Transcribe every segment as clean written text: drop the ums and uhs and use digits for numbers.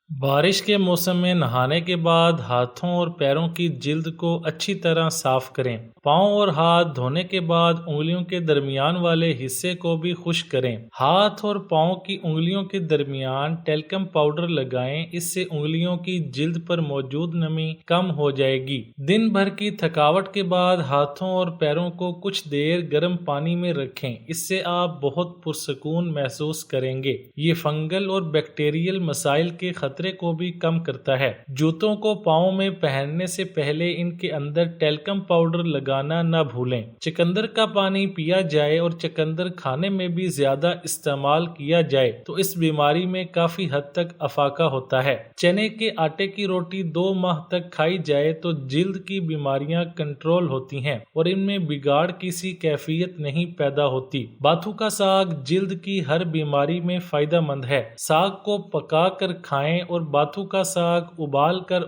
बारिश के मौसम में नहाने के बाद हाथों और पैरों की जिल्द को अच्छी तरह साफ करें। पाँव और हाथ धोने के बाद उंगलियों के दरमियान वाले हिस्से को भी खुश्क करें। हाथ और पाँव की उंगलियों के दरमियान टेल्कम पाउडर लगाएं, इससे उंगलियों की जिल्द पर मौजूद नमी कम हो जाएगी। दिन भर की थकावट के बाद हाथों और पैरों को कुछ देर गर्म पानी में रखें, इससे आप बहुत पुरसकून महसूस करेंगे। ये फंगल और बैक्टीरियल मसाइल के खतरे को भी कम करता है। जूतों को पाँव में पहनने से पहले इनके अंदर टेल्कम पाउडर लगाना न भूलें। चुकंदर का पानी पिया जाए और चुकंदर खाने में भी ज्यादा इस्तेमाल किया जाए तो इस बीमारी में काफी हद तक अफाका होता है। चने के आटे की रोटी 2 माह तक खाई जाए तो जिल्द की बीमारियां कंट्रोल होती हैं और इनमें बिगाड़ किसी कैफियत नहीं पैदा होती। बाथू का साग जिल्द की हर बीमारी में फायदेमंद है। साग को पका कर खाएं और बाथू का साग उबाल कर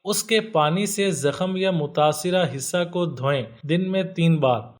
उसके पानी से जख्म या मुतासिरा हिस्सा को धोएं। दिन में 3 बार।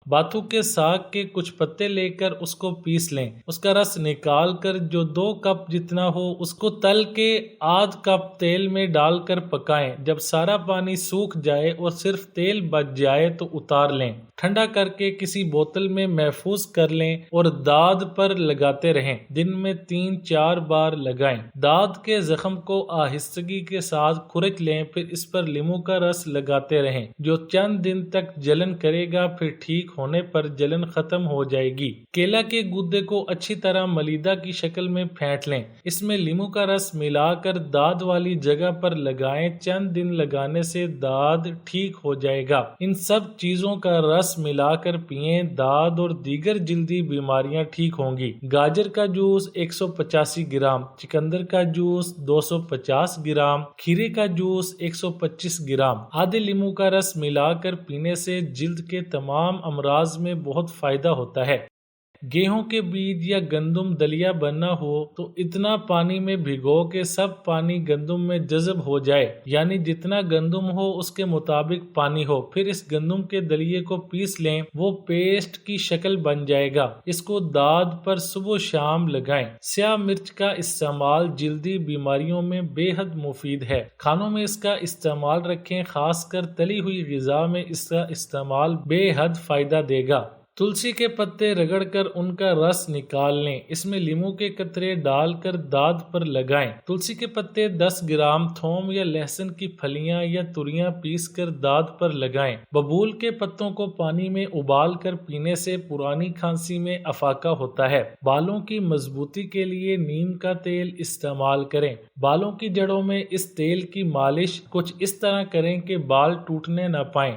बाथू के साग के कुछ पत्ते लेकर उसको पीस लें। उसका रस निकाल कर जो 2 कप जितना हो उसको तल के आध कप तेल में डालकर पकाएं। जब सारा पानी सूख जाए और सिर्फ तेल बच जाए तो उतार लें। ठंडा करके किसी बोतल में महफूज कर लें और दाद पर लगाते रहें। दिन में 3-4 बार लगाएं। दाद के जख्म को आहिस्तगी के साथ खुरच लें, फिर इस पर नींबू का रस लगाते रहें जो चंद दिन तक जलन करेगा, फिर ठीक होने पर जलन खत्म हो जाएगी। केला के गूदे को अच्छी तरह मलीदा की शक्ल में फेंट लें। इसमें नींबू का रस मिलाकर दाद वाली जगह पर लगाएं। चंद दिन लगाने से दाद ठीक हो जाएगा। इन सब चीजों का रस मिलाकर पिएं, दाद और दीगर जिल्दी बीमारियां ठीक होंगी। गाजर का जूस 185 ग्राम, चुकंदर का जूस 250 ग्राम, खीरे का जूस 125 ग्राम, आधे नींबू का रस मिलाकर पीने से जिल्द के तमाम अमराज में बहुत फायदा होता है। गेहूं के बीज या गंदुम दलिया बनना हो तो इतना पानी में भिगो के सब पानी गंदुम में जज़ब हो जाए, यानी जितना गंदुम हो उसके मुताबिक पानी हो। फिर इस गंदुम के दलिये को पीस लें, वो पेस्ट की शक्ल बन जाएगा। इसको दाद पर सुबह शाम लगाएं। स्याह मिर्च का इस्तेमाल जिल्दी बीमारियों में बेहद मुफीद है। खानों में इसका इस्तेमाल रखें, खासकर तली हुई ग़िज़ा में इसका इस्तेमाल बेहद फायदा देगा। तुलसी के पत्ते रगड़कर उनका रस निकाल लें। इसमें नींबू के कतरे डालकर दाद पर लगाएं। तुलसी के पत्ते 10 ग्राम, थोम या लहसुन की फलियां या तुरियां पीसकर दाद पर लगाएं। बबूल के पत्तों को पानी में उबाल कर पीने से पुरानी खांसी में अफाका होता है। बालों की मजबूती के लिए नीम का तेल इस्तेमाल करें। बालों की जड़ों में इस तेल की मालिश कुछ इस तरह करें कि बाल टूटने न पाएं।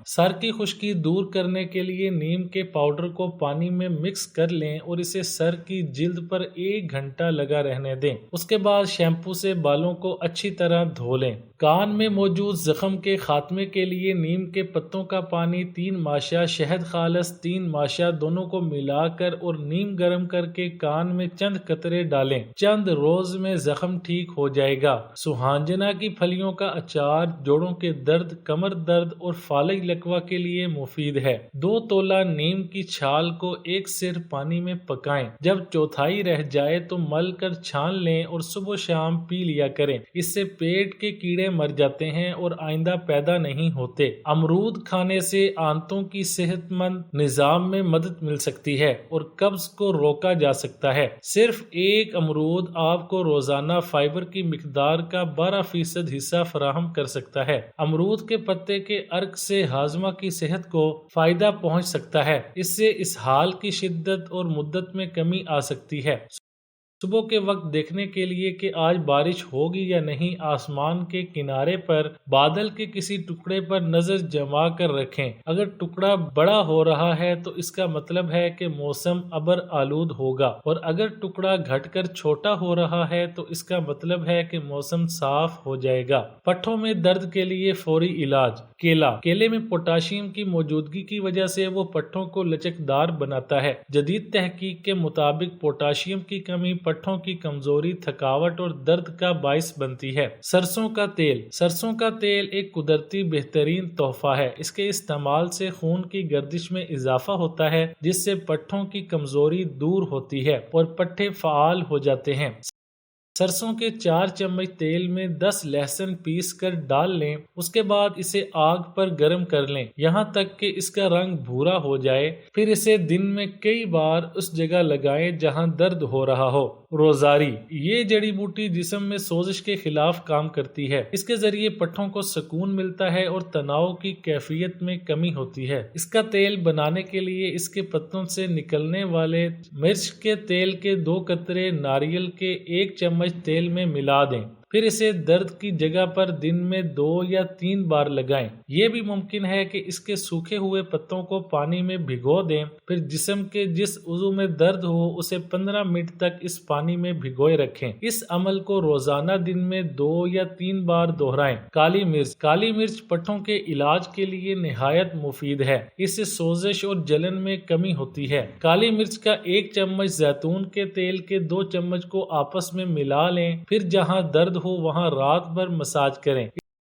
सर की खुश्की दूर करने के लिए नीम के पाउडर को पानी में मिक्स कर लें और इसे सर की जिल्द पर 1 घंटा लगा रहने दें। उसके बाद शैम्पू से बालों को अच्छी तरह धो लें। कान में मौजूद जख्म के खात्मे के लिए नीम के पत्तों का पानी 3 माशा, शहद खालस 3 माशा दोनों को मिलाकर और नीम गर्म करके कान में चंद कतरे डालें। चंद रोज में जख्म ठीक हो जाएगा। सुहांजना की फलियों का अचार जोड़ों के दर्द, कमर दर्द और फालिज लकवा के लिए मुफीद है। 2 तोला नीम की छाल को 1 सिर पानी में पकाएं। जब चौथाई रह जाए तो मल कर छान लें और सुबह शाम पी लिया करें। इससे पेट के कीड़े मर जाते हैं और आइंदा पैदा नहीं होते। अमरूद खाने से आंतों की सेहतमंद निजाम में मदद मिल सकती है और कब्ज को रोका जा सकता है। सिर्फ 1 अमरूद आपको रोजाना फाइबर की मिकदार का 12% हिस्सा फराहम कर सकता है। अमरूद के पत्ते के अर्क से हाजमा की सेहत को फायदा पहुंच सकता है। इससे इसहाल की शिद्दत और मुद्दत में कमी आ सकती है। सुबह के वक्त देखने के लिए कि आज बारिश होगी या नहीं, आसमान के किनारे पर बादल के किसी टुकड़े पर नजर जमा कर रखें। अगर टुकड़ा बड़ा हो रहा है तो इसका मतलब है कि मौसम अबर आलूद होगा, और अगर टुकड़ा घटकर छोटा हो रहा है तो इसका मतलब है कि मौसम साफ हो जाएगा। पट्ठों में दर्द के लिए फौरी इलाज। केले में पोटाशियम की मौजूदगी की वजह से वो पट्ठों को लचकदार बनाता है। जदीद तहकीक के मुताबिक पोटाशियम की कमी पट्ठों की कमजोरी, थकावट और दर्द का बाइस बनती है। सरसों का तेल एक कुदरती बेहतरीन तोहफा है। इसके इस्तेमाल से खून की गर्दिश में इजाफा होता है, जिससे पट्ठों की कमजोरी दूर होती है और पट्ठे फाल हो जाते हैं। सरसों के 4 चम्मच तेल में 10 लहसुन पीस कर डाल लें। उसके बाद इसे आग पर गर्म कर लें यहाँ तक कि इसका रंग भूरा हो जाए। फिर इसे दिन में कई बार उस जगह लगाएं जहां दर्द हो रहा हो। रोजारी, ये जड़ी बूटी जिस्म में सोजिश के खिलाफ काम करती है। इसके जरिए पट्ठों को सुकून मिलता है और तनाव की कैफियत में कमी होती है। इसका तेल बनाने के लिए इसके पत्तों से निकलने वाले मिर्च के तेल के 2 कतरे नारियल के 1 चम्मच तेल में मिला दें। फिर इसे दर्द की जगह पर दिन में 2 या 3 बार लगाएं। ये भी मुमकिन है कि इसके सूखे हुए पत्तों को पानी में भिगो दें। फिर जिस्म के जिस उज़ू में दर्द हो उसे 15 मिनट तक इस पानी में भिगोए रखें। इस अमल को रोजाना दिन में 2 या 3 बार दोहराएं। काली मिर्च पट्ठों के इलाज के लिए निहायत मुफीद है। इससे सोजिश और जलन में कमी होती है। काली मिर्च का 1 चम्मच जैतून के तेल के 2 चम्मच को आपस में मिला लें। फिर जहां दर्द हो वहां रात भर मसाज करें।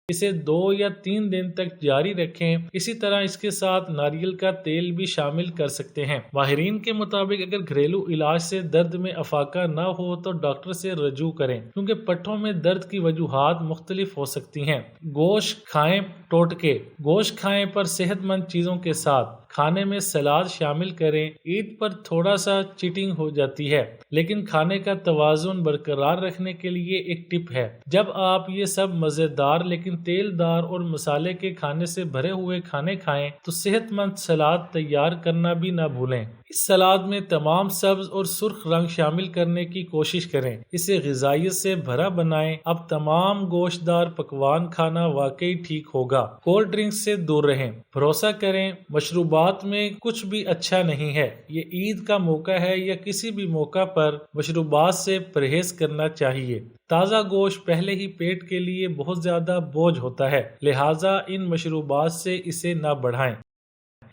इसे 2 या 3 दिन तक जारी रखें। इसी तरह इसके साथ नारियल का तेल भी शामिल कर सकते हैं। माहिरीन के मुताबिक अगर घरेलू इलाज से दर्द में अफाका न हो तो डॉक्टर से रजू करें, क्योंकि पट्ठों में दर्द की वजूहात मुख्तलिफ हो सकती हैं। गोश्त खाएं। टोटके, गोश्त खाएं पर सेहतमंद चीजों के साथ। खाने में सलाद शामिल करें। ईद पर थोड़ा सा चीटिंग हो जाती है, लेकिन खाने का तवाजुन बरकरार रखने के लिए एक टिप है। जब आप ये सब मजेदार लेकिन तेलदार और मसाले के खाने से भरे हुए खाने खाएं तो सेहतमंद सलाद तैयार करना भी ना भूलें। इस सलाद में तमाम सब्ज और सुर्ख रंग शामिल करने की कोशिश करें। इसे ग़िज़ाइयत से भरा बनाएं। अब तमाम गोश्तदार पकवान खाना वाकई ठीक होगा। कोल्ड ड्रिंक्स से दूर रहें। भरोसा करें, मशरूबात में कुछ भी अच्छा नहीं है। ये ईद का मौका है या किसी भी मौका पर मशरूबात से परहेज करना चाहिए। ताज़ा गोश्त पहले ही पेट के लिए बहुत ज़्यादा बोझ होता है, लिहाजा इन मशरूबात से इसे ना बढ़ाएं।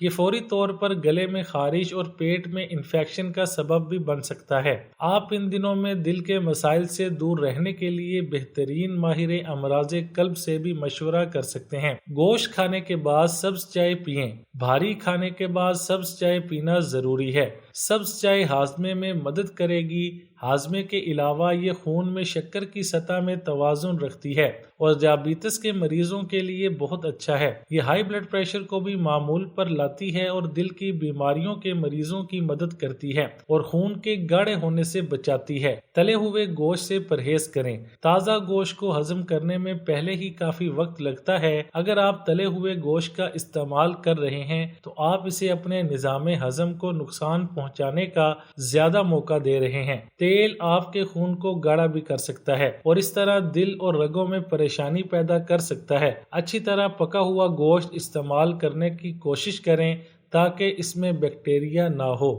ये फौरी तौर पर गले में खारिश और पेट में इन्फेक्शन का सबब भी बन सकता है। आप इन दिनों में दिल के मसाइल से दूर रहने के लिए बेहतरीन माहिर अमराज़े कल्ब से भी मशवरा कर सकते हैं। गोश्त खाने के बाद सब्ज चाय पिएं। भारी खाने के बाद सब्ज चाय पीना जरूरी है। सब्ज चाय हाजमे में मदद करेगी। हाजमे के अलावा ये खून में शक्कर की सतह में तवाजुन रखती है और डायबिटीज के मरीजों के लिए बहुत अच्छा है। ये हाई ब्लड प्रेशर को भी मामूल पर लाती है और दिल की बीमारियों के मरीजों की मदद करती है और खून के गाढ़े होने से बचाती है। तले हुए गोश्त से परहेज करें। ताज़ा गोश्त को हजम करने में पहले ही काफी वक्त लगता है। अगर आप तले हुए गोश्त का इस्तेमाल कर रहे हैं तो आप इसे अपने निज़ाम हजम को नुकसान पहुंचाने का ज्यादा मौका दे रहे हैं। तेल आपके खून को गाढ़ा भी कर सकता है और इस तरह दिल और रगों में परेशानी पैदा कर सकता है। अच्छी तरह पका हुआ गोश्त इस्तेमाल करने की कोशिश करें ताकि इसमें बैक्टीरिया ना हो।